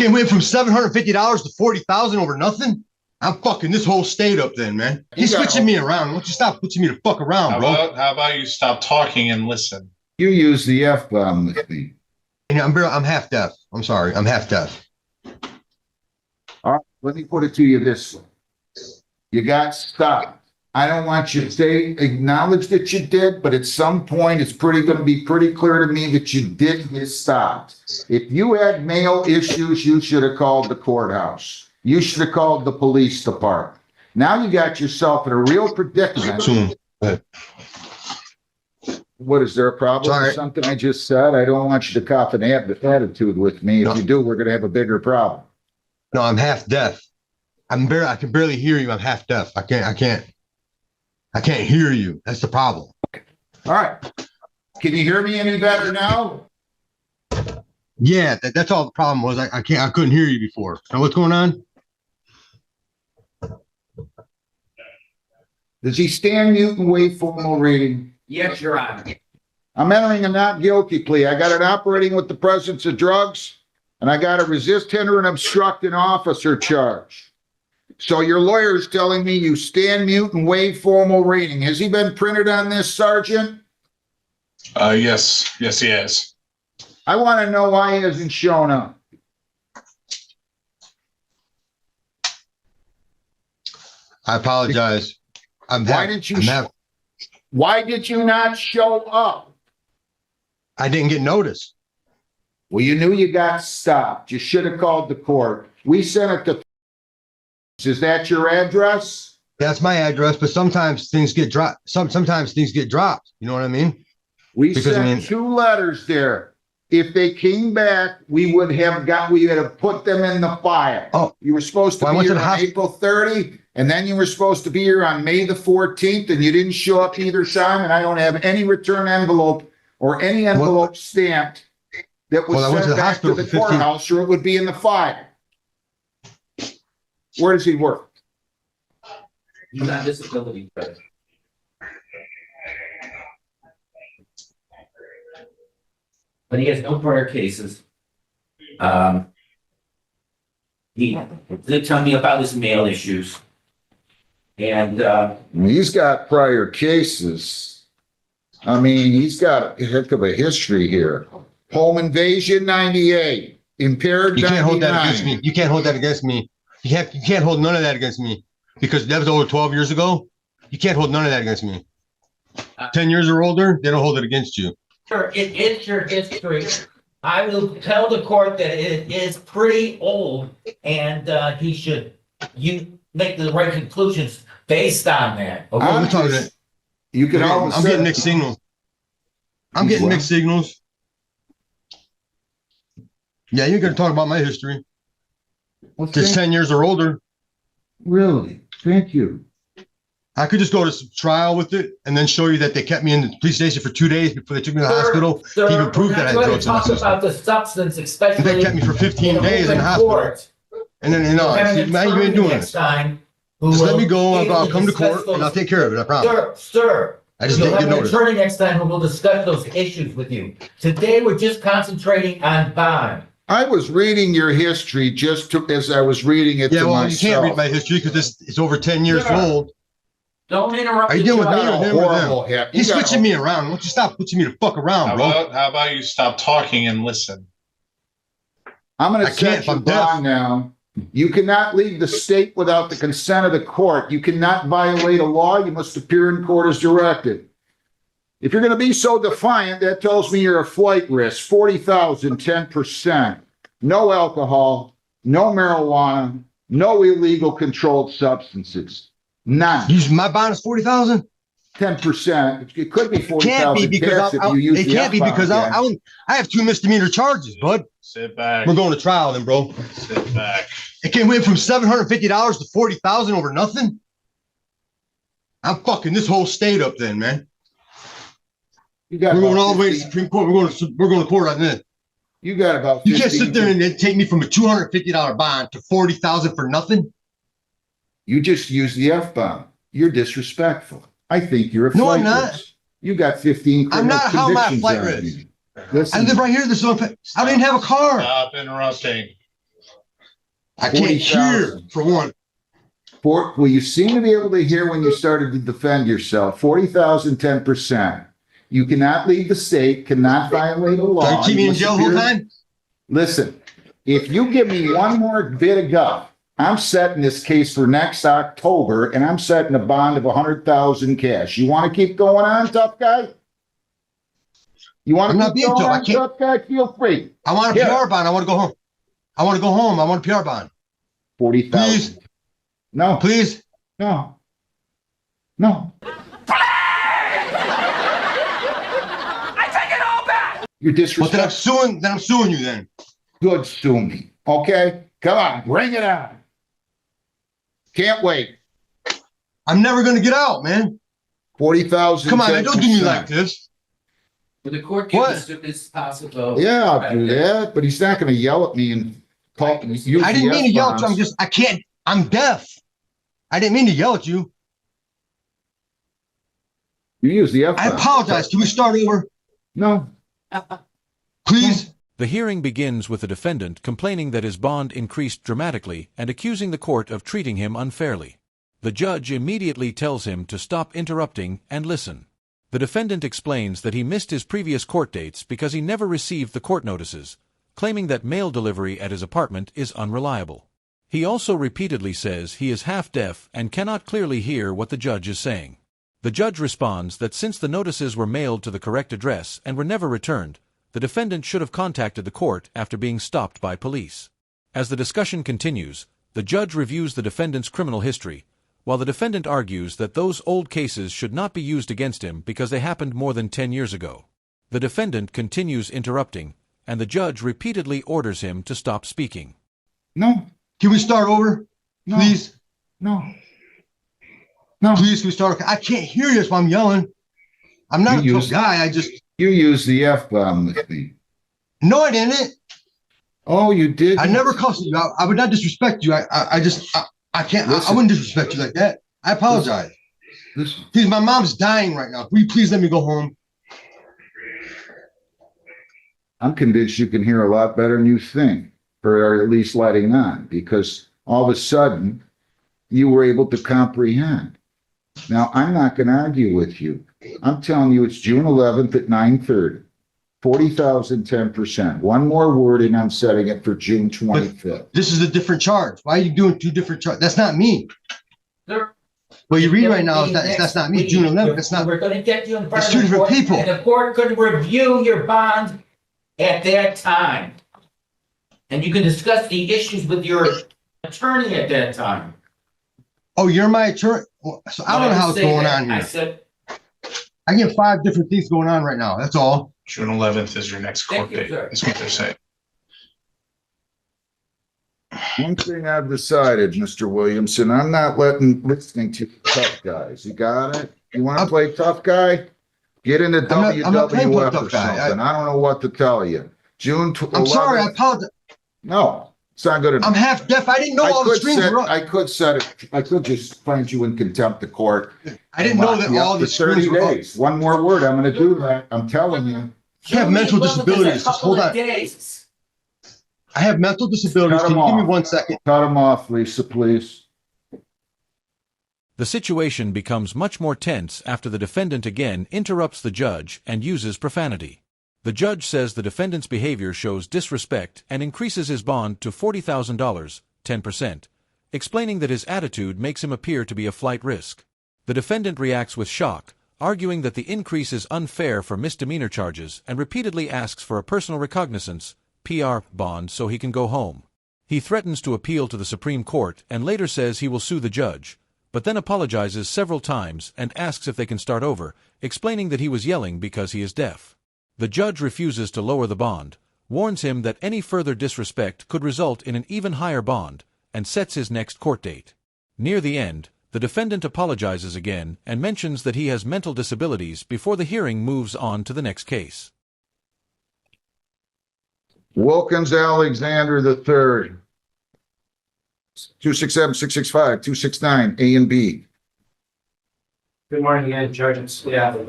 It went from $750 to $40,000 over nothing. I'm fucking this whole state up then, man. He's switching me around. Why don't you stop switching me to fuck around, bro? How about you stop talking and listen? You use the F-bomb with me. I'm half deaf. I'm sorry. I'm half deaf. All right, let me put it to you this way. You got stopped. I don't want you to acknowledge that you did, but at some point it's going to be pretty clear to me that you did get stopped. If you had mail issues, you should have called the courthouse. You should have called the police department. Now you got yourself in a real predicament. What, is there a problem with something I just said? I don't want you to cop an attitude with me. If you do, we're going to have a bigger problem. No, I'm half deaf. I can barely hear you. I'm half deaf. I can't hear you. That's the problem. All right. Can you hear me any better now? Yeah, that's all the problem was. I couldn't hear you before. Now what's going on? Does he stand mute and waive formal reading? Yes, Your Honor. I'm entering a not guilty plea. I got an operating with the presence of drugs, and I got a resist, hinder, and obstruct an officer charge. So your lawyer is telling me you stand mute and waive formal reading. Has he been printed on this, Sergeant? Yes, he has. I want to know why he hasn't shown up. I apologize. Why did you not show up? I didn't get notice. Well, you knew you got stopped. You should have called the court. We sent it to. Is that your address? That's my address, but sometimes things get dropped. Sometimes things get dropped. You know what I mean? We sent 2 letters there. If they came back, we would have put them in the file. Oh, you were supposed to be here on April 30, and then you were supposed to be here on May the 14th, and you didn't show up either time, and I don't have any return envelope or any envelope stamped that was sent back to the courthouse, or it would be in the file. Where does he work? He's on disability credit. But he has no prior cases. He did tell me about his mail issues. And he's got prior cases. I mean, he's got a heck of a history here. Home invasion, 98. Impaired, 99. You can't hold that against me. You can't hold that against me. You can't hold none of that against me because that was over 12 years ago. You can't hold none of that against me. 10 years or older, they don't hold it against you. Sure, it is your history. I will tell the court that it is pretty old, and you make the right conclusions based on that. Okay? I'm getting mixed signals. I'm getting mixed signals. Yeah, you're going to talk about my history. Just 10 years or older. Really? Thank you. I could just go to trial with it and then show you that they kept me in the police station for 2 days before they took me to the hospital to even prove that I had drugs in my system. About the substance, especially. They kept me for 15 days in the hospital. And then, now you ain't doing this. Just let me go. I'll come to court and I'll take care of it. I promise. Sir. I just didn't get noticed. Attorney next time who will discuss those issues with you. Today, we're just concentrating on bond. I was reading your history as I was reading it to myself. You can't read my history because it's over 10 years old. Don't interrupt. Are you dealing with me or dealing with them? He's switching me around. Why don't you stop switching me to fuck around, bro? How about you stop talking and listen? I'm going to set you down now. You cannot leave the state without the consent of the court. You cannot violate a law. You must appear in court as directed. If you're going to be so defiant, that tells me you're a flight risk. 40,000, 10%. No alcohol, no marijuana, no illegal controlled substances. None. My bond is 40,000? 10%. It could be 40,000. It can't be because I have 2 misdemeanor charges, bud. Sit back. We're going to trial then, bro. Sit back. It went from $750 to $40,000 over nothing. I'm fucking this whole state up then, man. We're going all the way to the Supreme Court. We're going to court on this. You got about. You can't sit there and take me from a $250 bond to $40,000 for nothing. You just used the F-bomb. You're disrespectful. I think you're a flight risk. No, I'm not. You got 15 criminal I'm not. How am I a flight risk? I live right here. I don't even have a car. Stop interrupting. I can't hear, 40,000. for one. Well, you seem to be able to hear when you started to defend yourself. 40,000, 10%. You cannot leave the state, cannot violate a law. Are you keep me in jail the whole time? Listen, if you give me one more bit of guff, I'm setting this case for next October, and I'm setting a bond of 100,000 cash. You want to keep going on, tough guy? You want to keep going on, tough guy? Feel free. I want a PR bond. I want to go home. I want to go home. I want a PR bond. 40,000. Please. No. Please. No. No. You're disrespectful. Well, then I'm suing you then. Good, sue me. Okay? Come on, bring it on. Can't wait. I'm never going to get out, man. 40,000. Come on, man, don't do me like this. But the court gives us this possible. Yeah, I'll do that, but he's not going to yell at me and call me. I didn't mean to yell at you. I can't. I'm deaf. I didn't mean to yell at you. You use the F I apologize. Can we start over? No. Please? The hearing begins with the defendant complaining that his bond increased dramatically and accusing the court of treating him unfairly. The judge immediately tells him to stop interrupting and listen. The defendant explains that he missed his previous court dates because he never received the court notices, claiming that mail delivery at his apartment is unreliable. He also repeatedly says he is half-deaf and cannot clearly hear what the judge is saying. The judge responds that since the notices were mailed to the correct address and were never returned, the defendant should have contacted the court after being stopped by police. As the discussion continues, the judge reviews the defendant's criminal history, while the defendant argues that those old cases should not be used against him because they happened more than 10 years ago. The defendant continues interrupting, and the judge repeatedly orders him to stop speaking. No. Can we start over? No. Please? No. No. Please, can we start over? I can't hear you, so I'm yelling. I'm not a tough guy. You used the F-bomb with me. No, I didn't. Oh, you did? I never cussed you. I would not disrespect you. I can't. I wouldn't disrespect you like that. I apologize. Listen. Please, my mom's dying right now. Will you please let me go home? I'm convinced you can hear a lot better than you think, or at least letting on, because all of a sudden you were able to comprehend. Now, I'm not going to argue with you. I'm telling you it's June 11th at 9:30. 40,000, 10%. One more word and I'm setting it for June 25th. This is a different charge. Why are you doing two different charges? That's not me. What you read right now is that's not me. June 11th. That's not. We're going to get you in front It's of two the different court, people. and the court could review your bond at that time, and you can discuss the issues with your attorney at that time. Oh, you're my attorney. So I don't know how it's going on here. I said, I get 5 different things going on right now. That's all. June 11th is your next court Thank you, date. sir. That's what they're saying. One thing I've decided, Mr. Williamson, I'm not listening to tough guys. You got it? You want to play tough guy? Get into I'm not playing WWF or tough guy. something. I don't know what to tell you. June 11th. I'm sorry. I apologize. No, it's not good enough. I'm half deaf. I didn't know all the screens were up. I could set it. I could just find you in contempt of court. I didn't know that all the screens were up. One more word. I'm going to do that. I'm telling you. I have mental disabilities. Just hold on. I have mental disabilities. Can you give me 1 second? Cut him off, Lisa, please. The situation becomes much more tense after the defendant again interrupts the judge and uses profanity. The judge says the defendant's behavior shows disrespect and increases his bond to $40,000, 10%, explaining that his attitude makes him appear to be a flight risk. The defendant reacts with shock, arguing that the increase is unfair for misdemeanor charges and repeatedly asks for a personal recognizance, PR, bond so he can go home. He threatens to appeal to the Supreme Court and later says he will sue the judge, but then apologizes several times and asks if they can start over, explaining that he was yelling because he is deaf. The judge refuses to lower the bond, warns him that any further disrespect could result in an even higher bond, and sets his next court date. Near the end, the defendant apologizes again and mentions that he has mental disabilities before the hearing moves on to the next case. Wilkins Alexander III. 267-665, 269, A and B. Good morning again, Judge and staff.